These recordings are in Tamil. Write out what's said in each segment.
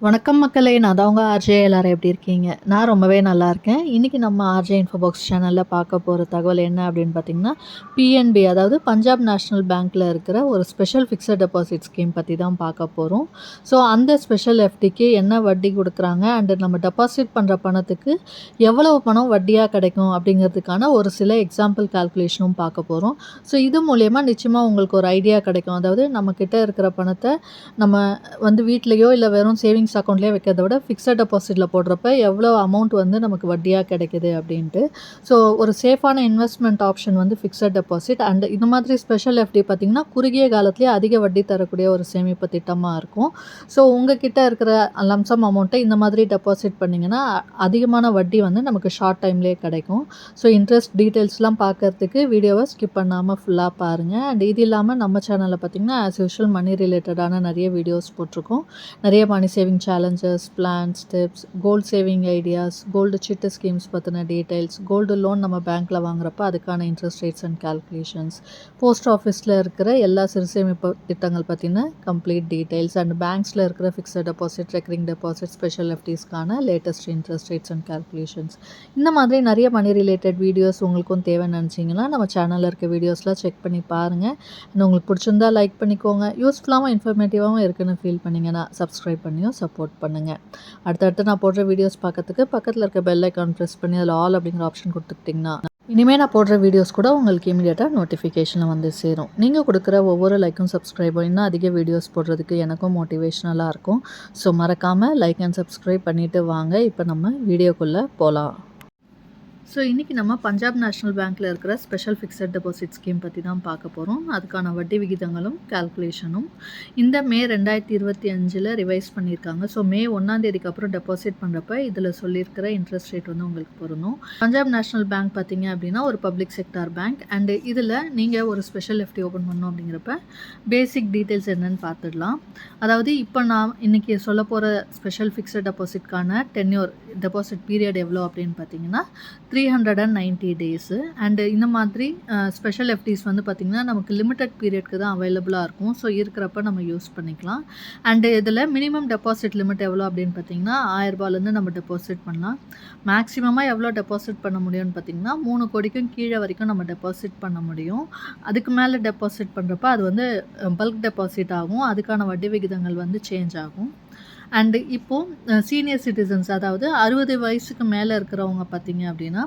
வணக்கம் மக்களே! நான் தான் உங்க ஆர்ஜே. எல்லாரும் எப்படி இருக்கீங்க? நான் ரொம்பவே நல்லாயிருக்கேன். இன்றைக்கி நம்ம ஆர்ஜே இன்ஃபோபாக்ஸ் சேனலில் பார்க்க போகிற தகவல் என்ன அப்படின்னு பார்த்தீங்கன்னா, பிஎன்பி அதாவது பஞ்சாப் நேஷனல் பேங்க்கில் இருக்கிற ஒரு ஸ்பெஷல் ஃபிக்ஸட் டெபாசிட் ஸ்கீம் பற்றி தான் பார்க்க போகிறோம். ஸோ அந்த ஸ்பெஷல் எஃப்டிக்கு என்ன வட்டி கொடுக்குறாங்க அண்டு நம்ம டெபாசிட் பண்ணுற பணத்துக்கு எவ்வளவு பணம் வட்டியாக கிடைக்கும் அப்படிங்கிறதுக்கான ஒரு சில எக்ஸாம்பிள் கால்குலேஷனும் பார்க்க போகிறோம். ஸோ இது மூலயமா நிச்சயமாக உங்களுக்கு ஒரு ஐடியா கிடைக்கும். அதாவது நம்மக்கிட்ட இருக்கிற பணத்தை நம்ம வீட்லேயோ இல்லை வெறும் சேவிங்ஸ் அக்கௌண்ட்லேயே வைக்கிறத விட ஃபிக்ஸட் டெபாசிட்டில் போடுறப்ப எவ்வளோ அமௌண்ட் நமக்கு வட்டியாக கிடைக்குது அப்படின்ட்டு. ஸோ ஒரு சேஃபான investment option fixed deposit and இந்த மாதிரி ஸ்பெஷல் எஃப்டி பார்த்திங்கன்னா குறுகிய காலத்துலேயே அதிக வட்டி தரக்கூடிய ஒரு சேமிப்பு திட்டமாக இருக்கும். ஸோ உங்ககிட்ட இருக்கிற லம்சம் அமௌண்ட்டை இந்த மாதிரி டெபாசிட் பண்ணிங்கன்னா அதிகமான வட்டி நமக்கு ஷார்ட் டைம்லேயே கிடைக்கும். ஸோ இன்ட்ரெஸ்ட் டீட்டெயில்ஸ்லாம் பார்க்குறதுக்கு வீடியோவை ஸ்கிப் பண்ணாமல் ஃபுல்லாக பாருங்கள். அண்ட் இது இல்லாமல் நம்ம சேனலில் பார்த்திங்கன்னா ஆஸ் யூஷுவல் மணி ரிலேட்டடான நிறைய வீடியோஸ் போட்டிருக்கோம். நிறைய money saving challenges, plans, tips, gold saving ideas, gold chit schemes பற்றின டீட்டெயில்ஸ், கோல்டு லோன் நம்ம பேங்க்கில் வாங்குறப்ப அதுக்கான interest rates and calculations, post ஆஃபீஸில் இருக்கிற எல்லா சிறுசேமிப்பு திட்டங்கள் பற்றின கம்ப்ளீட் டீட்டெயில்ஸ் அண்ட் பேங்க்ஸில் இருக்கிற fixed deposit, recurring deposit, special எஃப்டிஸ்க்கான latest interest rates and calculations, இந்த மாதிரி நிறைய மணி ரிலேட்டட் வீடியோஸ் உங்களுக்கும் தேவைன்னு நினச்சிங்கன்னா நம்ம சேனலில் இருக்க வீடியோஸ்லாம் செக் பண்ணி பாருங்கள். அண்ட் உங்களுக்கு பிடிச்சிருந்தா லைக் பண்ணிக்கோங்க. யூஸ்ஃபுல்லாகவும் இன்ஃபர்மேட்டிவாகவும் இருக்குன்னு ஃபீல் பண்ணிங்கன்னா சப்ஸ்கிரைப் பண்ணியும் சப்போர்ட் பண்ணுங்கள். அடுத்தடுத்து நான் போடுற வீடியோஸ் பார்க்கறதுக்கு பக்கத்தில் இருக்க பெல் ஐக்கான் ப்ரெஸ் பண்ணி அதில் ஆல் அப்படிங்கிற ஆப்ஷன் கொடுத்துக்கிட்டிங்கன்னா இனிமேல் நான் போடுற வீடியோஸ் கூட உங்களுக்கு இமீடியட்டாக நோட்டிஃபிகேஷனில் சேரும். நீங்கள் கொடுக்குற ஒவ்வொரு லைக்கும் சப்ஸ்கிரைபும் இன்னும் அதிக வீடியோஸ் போடுறதுக்கு எனக்கும் மோட்டிவேஷ்னலாக இருக்கும். ஸோ மறக்காமல் லைக் அண்ட் சப்ஸ்கிரைப் பண்ணிவிட்டு வாங்க. இப்போ நம்ம வீடியோக்குள்ளே போகலாம். ஸோ இன்றைக்கி நம்ம பஞ்சாப் நேஷ்னல் பேங்க்கில் இருக்கிற ஸ்பெஷல் ஃபிக்ஸட் டெபாசிட் ஸ்கீம் பற்றி தான் பார்க்க போகிறோம். அதுக்கான வட்டி விகிதங்களும் கால்குலேஷனும் இந்த மே 2025 ரிவைஸ் பண்ணியிருக்காங்க. ஸோ மே 1 அப்புறம் டெபாசிட் பண்ணுறப்ப இதில் சொல்லியிருக்கிற இன்ட்ரெஸ்ட் ரேட் உங்களுக்கு பொருந்தும். பஞ்சாப் நேஷ்னல் பேங்க் பார்த்திங்க அப்படின்னா ஒரு பப்ளிக் செக்டார் பேங்க் அண்டு இதில் நீங்கள் ஒரு ஸ்பெஷல் எஃப்டி ஓப்பன் பண்ணோம் அப்படிங்கிறப்ப பேசிக் டீட்டெயில்ஸ் என்னென்னு பார்த்துடலாம். அதாவது இப்போ நான் இன்றைக்கி சொல்ல போகிற ஸ்பெஷல் ஃபிக்ஸட் டெபாசிட்கான டென்யூர் டெபாசிட் பீரியட் எவ்வளோ அப்படின்னு பார்த்தீங்கன்னா 390 டேஸு. அண்டு இந்த மாதிரி ஸ்பெஷல் எஃப்டிஸ் பார்த்திங்கன்னா நமக்கு லிமிட்டட் பீரியட்க்கு தான் அவைலபிளாக இருக்கும். ஸோ இருக்கிறப்ப நம்ம யூஸ் பண்ணிக்கலாம். அண்டு இதில் மினிமம் டெபாசிட் லிமிட் எவ்வளோ அப்படின்னு பார்த்திங்கன்னா 1000 ரூபாயிலேருந்து நம்ம டெபாசிட் பண்ணலாம். மேக்ஸிமமாக எவ்வளோ டெபாசிட் பண்ண முடியும்னு பார்த்திங்கன்னா 3 கோடிக்கும் கீழே வரைக்கும் நம்ம டெபாசிட் பண்ண முடியும். அதுக்கு மேலே டெபாசிட் பண்ணுறப்ப அது பல்க் டெபாசிட் ஆகும். அதுக்கான வட்டி விகிதங்கள் சேஞ்ச் ஆகும். அண்டு இப்போது சீனியர் சிட்டிசன்ஸ் அதாவது 60 வயசுக்கு மேலே இருக்கிறவங்க பார்த்திங்க அப்படின்னா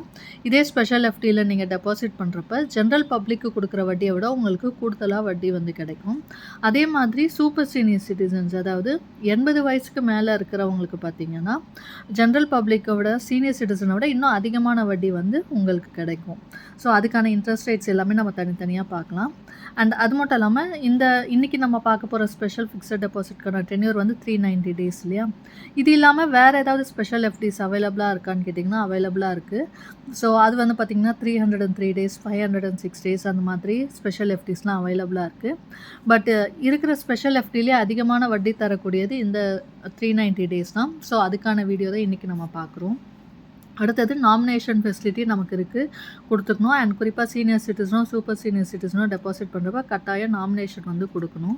இதே ஸ்பெஷல் எஃப்டியில் நீங்கள் டெபாசிட் பண்ணுறப்ப ஜென்ரல் பப்ளிக்கு கொடுக்குற வட்டியை விட உங்களுக்கு கூடுதலாக வட்டி கிடைக்கும். அதே மாதிரி சூப்பர் சீனியர் சிட்டிசன்ஸ் அதாவது 80 வயசுக்கு மேலே இருக்கிறவங்களுக்கு பார்த்திங்கன்னா ஜென்ரல் பப்ளிக்கை விட சீனியர் சிட்டிசனை விட இன்னும் அதிகமான வட்டி உங்களுக்கு கிடைக்கும். ஸோ அதுக்கான இன்ட்ரெஸ்ட் ரேட்ஸ் எல்லாமே நம்ம தனித்தனியாக பார்க்கலாம். அண்ட் அது மட்டும் இல்லாமல் இன்றைக்கி நம்ம பார்க்க போகிற ஸ்பெஷல் ஃபிக்ஸட் டெபாசிட்கான டென்யூர் 390 டேஸ் இல்லையா. இது இல்லாமல் வேறு ஏதாவது ஸ்பெஷல் எஃப்டிஸ் அவைலபிளாக இருக்கான்னு கேட்டிங்கன்னா அவைலபிளாக இருக்குது. ஸோ அது பார்த்திங்கன்னா 303 டேஸ், 506 டேஸ் அந்த மாதிரி ஸ்பெஷல் எஃப்டிஸ்லாம் அவைலபிளாக இருக்குது. பட் இருக்கிற ஸ்பெஷல் எஃப்டிலே அதிகமான வட்டி தரக்கூடியது இந்த 390 டேஸ் தான். ஸோ அதுக்கான வீடியோ தான் இன்றைக்கி நம்ம பார்க்குறோம். அடுத்தது நாமினேஷன் ஃபெசிலிட்டி நமக்கு கொடுத்துக்கணும். அண்ட் குறிப்பாக சீனியர் சிட்டிசனோ சூப்பர் சீனியர் சிட்டிசனோ டெபாசிட் பண்ணுறப்ப கட்டாயம் நாமினேஷன் கொடுக்கணும்.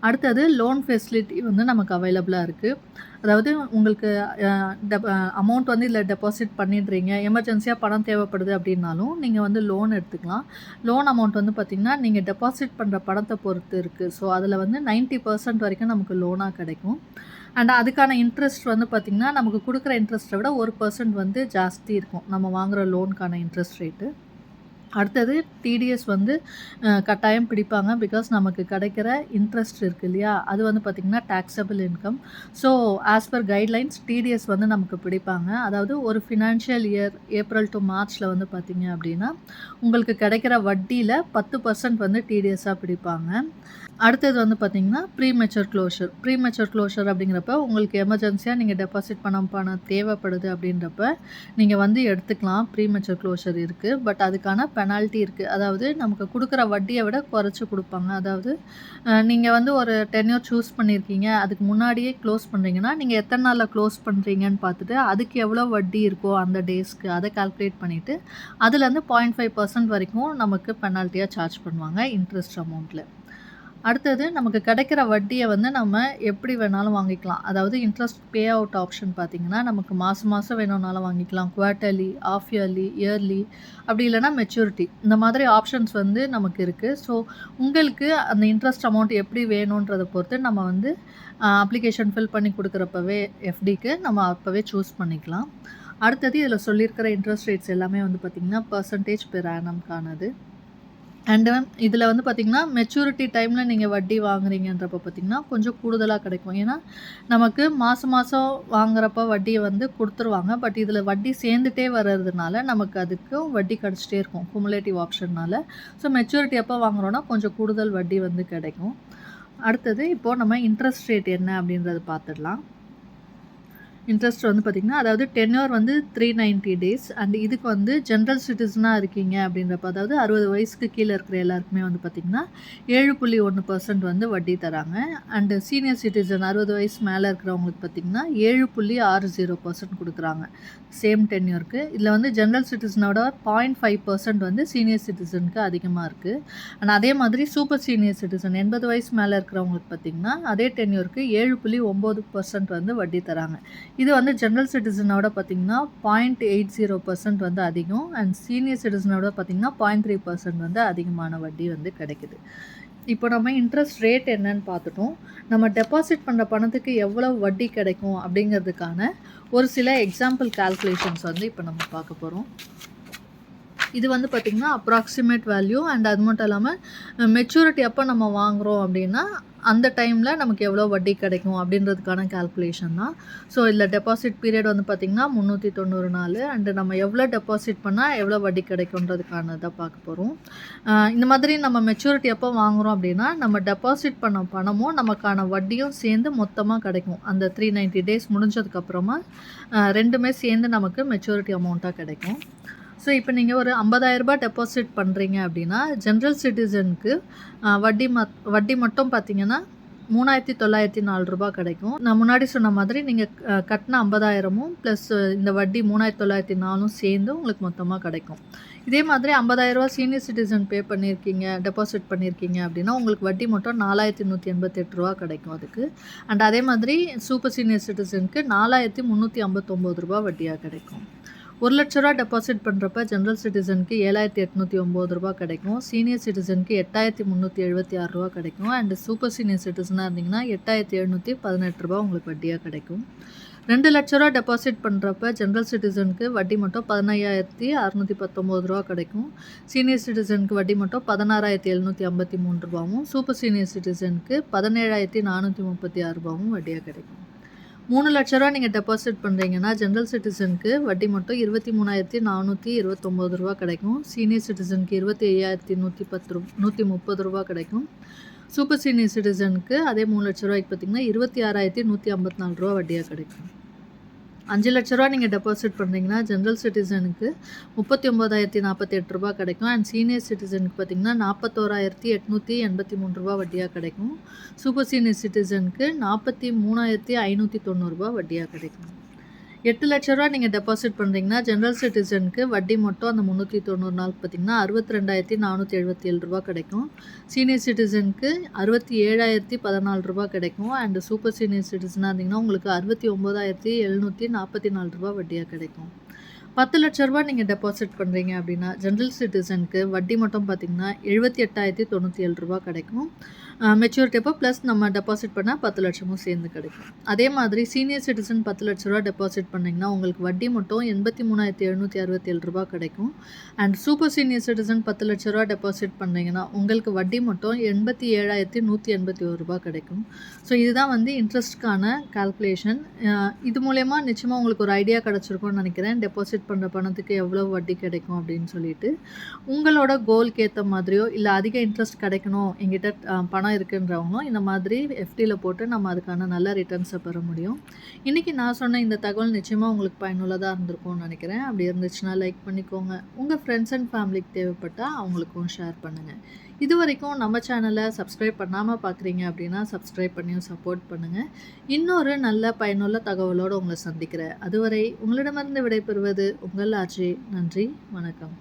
அடுத்தது லோன் ஃபெசிலிட்டி நமக்கு அவைலபிளாக இருக்குது. அதாவது உங்களுக்கு அமௌண்ட் இதில் டெபாசிட் பண்ணிடுறீங்க, எமர்ஜென்சியாக பணம் தேவைப்படுது அப்படின்னாலும் நீங்கள் லோன் எடுத்துக்கலாம். லோன் அமௌண்ட் பார்த்திங்கன்னா நீங்கள் டெபாசிட் பண்ணுற பணத்தை பொறுத்து இருக்குது. ஸோ அதில் 90% வரைக்கும் நமக்கு லோனாக கிடைக்கும். அண்ட் அதுக்கான இன்ட்ரெஸ்ட் பார்த்திங்கன்னா நமக்கு கொடுக்குற இன்ட்ரெஸ்ட்டை விட 1% ஜாஸ்தி இருக்கும் நம்ம வாங்குகிற லோனுக்கான இன்ட்ரெஸ்ட் ரேட்டு. அடுத்தது டிடிஎஸ் கட்டாயம் பிடிப்பாங்க. பிகாஸ் நமக்கு கிடைக்கிற இன்ட்ரெஸ்ட் இருக்குது இல்லையா, அது பார்த்திங்கன்னா taxable income. So as per guidelines TDS நமக்கு பிடிப்பாங்க. அதாவது ஒரு ஃபினான்ஷியல் இயர் ஏப்ரல் டு மார்ச்சில் பார்த்திங்க அப்படின்னா உங்களுக்கு கிடைக்கிற வட்டியில் 10% டிடிஎஸ்ஸாக பிடிப்பாங்க. அடுத்தது பார்த்திங்கன்னா ப்ரீமெச்சூர் க்ளோஷர் அப்படிங்கிறப்ப உங்களுக்கு எமர்ஜென்சியாக நீங்கள் டெபாசிட் பணம் தேவைப்படுது அப்படின்றப்ப நீங்கள் எடுத்துக்கலாம். ப்ரீமெச்சூர் க்ளோஷர் இருக்குது. பட் அதுக்கான பெனால்ட்டி இருக்குது. அதாவது நமக்கு கொடுக்குற வட்டியை விட குறைச்சி கொடுப்பாங்க. அதாவது நீங்கள் ஒரு டென்யூர் சூஸ் பண்ணியிருக்கீங்க, அதுக்கு முன்னாடியே க்ளோஸ் பண்ணுறீங்கன்னா நீங்கள் எத்தனை நாளில் க்ளோஸ் பண்ணுறீங்கன்னு பார்த்துட்டு அதுக்கு எவ்வளோ வட்டி இருக்கோ அந்த டேஸ்க்கு அதை கால்குலேட் பண்ணிவிட்டு அதுலேருந்து 0.5% வரைக்கும் நமக்கு பெனால்ட்டியாக சார்ஜ் பண்ணுவாங்க இன்ட்ரெஸ்ட் அமௌண்ட்டில். அடுத்தது நமக்கு கிடைக்கிற வட்டிய வந்து நம்ம எப்படி வேணாலும் வாங்கிக்கலாம். அதாவது இன்ட்ரெஸ்ட் பே அவுட் ஆப்ஷன் பார்த்தீங்கன்னா, நமக்கு மாசம் மாசம் வேணும்னாலும் வாங்கிக்கலாம். குவார்ட்டர்லி, ஹாஃப் இயர்லி, இயர்லி அப்படி இல்லன்னா மெச்சூரிட்டி. இந்த மாதிரி ஆப்ஷன்ஸ் வந்து நமக்கு இருக்கு. ஸோ உங்களுக்கு அந்த இன்ட்ரெஸ்ட் அமௌண்ட் எப்படி வேணுன்றத பொறுத்து நம்ம வந்து அப்ளிகேஷன் ஃபில் பண்ணி குடுக்குறப்பவே எஃப்டிக்கு நம்ம அப்பவே சூஸ் பண்ணிக்கலாம். அடுத்தது இதில சொல்லியிருக்கிற இன்ட்ரெஸ்ட் ரேட்ஸ் எல்லாமே வந்து பார்த்தீங்கன்னா, பெர்சன்டேஜ் பெர் ஆனம்க்கானது. அண்ட் இதில வந்து பார்த்தீங்கன்னா, மெச்சூரிட்டி டைம்ல நீங்க வட்டி வாங்குறீங்கன்றப்ப பார்த்தீங்கன்னா, கொஞ்சம் கூடுதலா கிடைக்கும். ஏன்னா, நமக்கு மாசம் மாசம் வாங்குறப்ப வட்டிய வந்து குடுத்துருவாங்க. பட் இதில வட்டி சேர்ந்துட்டே வர்றதுனால, நமக்கு அதுக்கும் வட்டி கிடைச்சிட்டே இருக்கும். குமுலேட்டிவ் ஆப்ஷன்னால. ஸோ மெச்சூரிட்டி எப்போ வாங்குறோம்னா, கொஞ்சம் கூடுதல் வட்டி வந்து கிடைக்கும். அடுத்தது இப்போ நம்ம இன்ட்ரெஸ்ட் ரேட் என்ன அப்படின்றத பார்த்துடலாம். இன்ட்ரெஸ்ட் வந்து பார்த்திங்கன்னா, அதாவது டென்யூர் வந்து 390 டேஸ் அண்ட் இதுக்கு வந்து ஜென்ரல் சிட்டிசனா இருக்கீங்க அப்படின்றப்ப, அதாவது 60 வயசுக்கு கீழே இருக்கிற எல்லாருக்குமே வந்து பார்த்திங்கன்னா 7.1% வந்து வட்டி தராங்க. அண்டு சீனியர் சிட்டிசன் 60 வயசு மேலே இருக்கிறவங்களுக்கு பார்த்திங்கன்னா 7.60% கொடுக்குறாங்க சேம் டென்யூருக்கு. இதில் வந்து ஜென்ரல் சிட்டிசனோட 0.5% வந்து சீனியர் சிட்டிசனுக்கு அதிகமாக இருக்குது. அண்ட் அதே மாதிரி சூப்பர் சீனியர் சிட்டிசன் 80 வயசு மேலே இருக்கிறவங்களுக்கு பார்த்திங்கன்னா அதே டென்யூருக்கு 7.9% வந்து வட்டி தராங்க. இது வந்து ஜென்ரல் சிட்டிசனோட பார்த்தீங்கன்னா 0.80% வந்து அதிகம் அண்ட் சீனியர் சிட்டிசனோட பார்த்தீங்கன்னா 0.3% வந்து அதிகமான வட்டி வந்து கிடைக்குது. இப்போ நம்ம இன்ட்ரெஸ்ட் ரேட் என்னன்னு பார்த்துட்டோம். நம்ம டெபாசிட் பண்ணுற பணத்துக்கு எவ்வளவு வட்டி கிடைக்கும் அப்படிங்கிறதுக்கான ஒரு சில எக்ஸாம்பிள் கால்குலேஷன்ஸ் வந்து இப்போ நம்ம பார்க்க போகிறோம். இது வந்து பார்த்திங்கன்னா அப்ராக்சிமேட் வேல்யூ அண்ட் அது மட்டும் இல்லாமல் மெச்சூரிட்டி எப்போ நம்ம வாங்குகிறோம் அப்படின்னா அந்த டைமில் நமக்கு எவ்வளோ வட்டி கிடைக்கும் அப்படின்றதுக்கான கால்குலேஷன் தான். ஸோ இதில் டெபாசிட் பீரியட் வந்து பார்த்திங்கன்னா 390 நாள் அண்டு நம்ம எவ்வளோ டெபாசிட் பண்ணால் எவ்வளோ வட்டி கிடைக்குன்றதுக்கானதை பார்க்க போகிறோம். இந்த மாதிரி நம்ம மெச்சூரிட்டி எப்போ வாங்குகிறோம் அப்படின்னா நம்ம டெபாசிட் பண்ண பணமும் நமக்கான வட்டியும் சேர்ந்து மொத்தமாக கிடைக்கும். அந்த 390 டேஸ் முடிஞ்சதுக்கப்புறமா ரெண்டுமே சேர்ந்து நமக்கு மெச்சூரிட்டி அமௌண்ட்டாக கிடைக்கும். ஸோ இப்போ நீங்கள் ஒரு 50,000 டெபாசிட் பண்ணுறீங்க அப்படின்னா ஜென்ரல் சிட்டிசனுக்கு வட்டி மட்டும் பார்த்தீங்கன்னா ரூ. 3,904 கிடைக்கும். நான் முன்னாடி சொன்ன மாதிரி நீங்கள் கட்டின 50,000ம் ப்ளஸ் இந்த வட்டி 3,904ம் சேர்ந்து உங்களுக்கு மொத்தமாக கிடைக்கும். இதே மாதிரி 50,000 சீனியர் சிட்டிசன் பே பண்ணியிருக்கீங்க, டெபாசிட் பண்ணியிருக்கீங்க அப்படின்னா உங்களுக்கு வட்டி மட்டும் ரூ. 4,188 கிடைக்கும் அதுக்கு. அண்ட் அதே மாதிரி சூப்பர் சீனியர் சிட்டிசனுக்கு ரூ. 4,359 வட்டியாக கிடைக்கும். ₹1,00,000 டெபாசிட் பண்ணுறப்ப ஜென்ரல் சிட்டிசனுக்கு ரூ. 7,809 கிடைக்கும். சீனியர் சிட்டிசனுக்கு ரூ. 8,376 கிடைக்கும். அண்ட் சூப்பர் சீனியர் சிட்டிசனாக இருந்தீங்கன்னா ரூ. 8,718 உங்களுக்கு வட்டியாக கிடைக்கும். ₹2,00,000 டெபாசிட் பண்ணுறப்ப ஜென்ரல் சிட்டிசனுக்கு வட்டி மட்டும் ரூ. 15,619 கிடைக்கும். சீனியர் சிட்டிசனுக்கு வட்டி மட்டும் ரூ. 16,753 சூப்பர் சீனியர் சிட்டிசனுக்கு ரூ. 17,436 வட்டியாக கிடைக்கும். ₹3,00,000 நீங்கள் டெபாசிட் பண்ணுறீங்கன்னா ஜென்ரல் சிட்டிசனுக்கு வட்டி மட்டும் ரூ. 23,429 கிடைக்கும். சீனியர் சிட்டிசனுக்கு ரூ. 25,130 கிடைக்கும். சூப்பர் சீனியர் சிட்டிசனுக்கு அதே ₹3,00,000 பார்த்தீங்கன்னா ரூ. 26,154 வட்டியாக கிடைக்கும். ₹5,00,000 நீங்கள் டெபாசிட் பண்ணுறீங்கன்னா ஜென்ரல் சிட்டிசனுக்கு ரூ. 39,048 கிடைக்கும். அண்ட் சீனியர் சிட்டிசனுக்கு பார்த்தீங்கன்னா ரூ. 41,883 வட்டியாக கிடைக்கும். சூப்பர் சீனியர் சிட்டிசனுக்கு ரூ. 43,590 வட்டியாக கிடைக்கும். ₹8,00,000 நீங்கள் டெபாசிட் பண்ணுறீங்கன்னா ஜென்ரல் சிட்டிசனுக்கு வட்டி மட்டும் அந்த 390 நாளுக்கு பார்த்தீங்கன்னா ரூ. 62,477 கிடைக்கும். சீனியர் சிட்டிசனுக்கு ரூ. 67,014 கிடைக்கும். அண்ட் சூப்பர் சீனியர் சிட்டிசனாக இருந்தீங்கன்னா உங்களுக்கு ரூ. 69,744 வட்டியாக கிடைக்கும். ₹10,00,000 நீங்கள் டெபாசிட் பண்ணுறீங்க அப்படின்னா ஜென்ரல் சிட்டிசனுக்கு வட்டி மட்டும் பார்த்தீங்கன்னா ரூ. 78,097 கிடைக்கும். மெச்சூரிட்டி அப்போ ப்ளஸ் நம்ம டெபாசிட் பண்ணால் 10,00,000 சேர்ந்து கிடைக்கும். அதே மாதிரி சீனியர் சிட்டிசன் ₹10,00,000 டெபாசிட் பண்ணிங்கன்னா உங்களுக்கு வட்டி மட்டும் ரூ. 83,767 கிடைக்கும். And super senior citizen ₹10,00,000 deposit பண்ணிங்கன்னா உங்களுக்கு வட்டி மட்டும் ரூ. 87,181 கிடைக்கும். ஸோ இதுதான் வந்து இன்ட்ரெஸ்ட்கான கால்குலேஷன். இது மூலயமா நிச்சயமாக உங்களுக்கு ஒரு ஐடியா கிடச்சிருக்கும்னு நினைக்கிறேன். டெபாசிட் பண்ணுற பணத்துக்கு எவ்வளோ வட்டி கிடைக்கும் அப்படின்னு சொல்லிட்டு உங்களோட கோலுக்கு ஏற்ற மாதிரியோ இல்லை அதிக இன்ட்ரெஸ்ட் கிடைக்கணும் எங்கிட்ட பணம் இருக்குன்றவங்களும் இந்த மாதிரி எஃப்டியில் போட்டு நம்ம அதுக்கான நல்ல ரிட்டர்ன்ஸை பெற முடியும். இன்றைக்கி நான் சொன்ன இந்த தகவல் நிச்சயமாக உங்களுக்கு பயனுள்ளதாக இருந்திருக்கும்னு நினைக்கிறேன். அப்படி இருந்துச்சுன்னா லைக் பண்ணிக்கோங்க. உங்கள் ஃப்ரெண்ட்ஸ் அண்ட் ஃபேமிலிக்கு தேவைப்பட்டால் அவங்களுக்கும் ஷேர் பண்ணுங்கள். இது வரைக்கும் நம்ம சேனலை சப்ஸ்கிரைப் பண்ணாமல் பார்க்குறீங்க அப்படின்னா சப்ஸ்கிரைப் பண்ணியும் சப்போர்ட் பண்ணுங்கள். இன்னொரு நல்ல பயனுள்ள தகவலோடு உங்களை சந்திக்கிறேன். அதுவரை உங்களிடமிருந்து விடைபெறுவது உங்கள் ஆச்சி. நன்றி, வணக்கம்.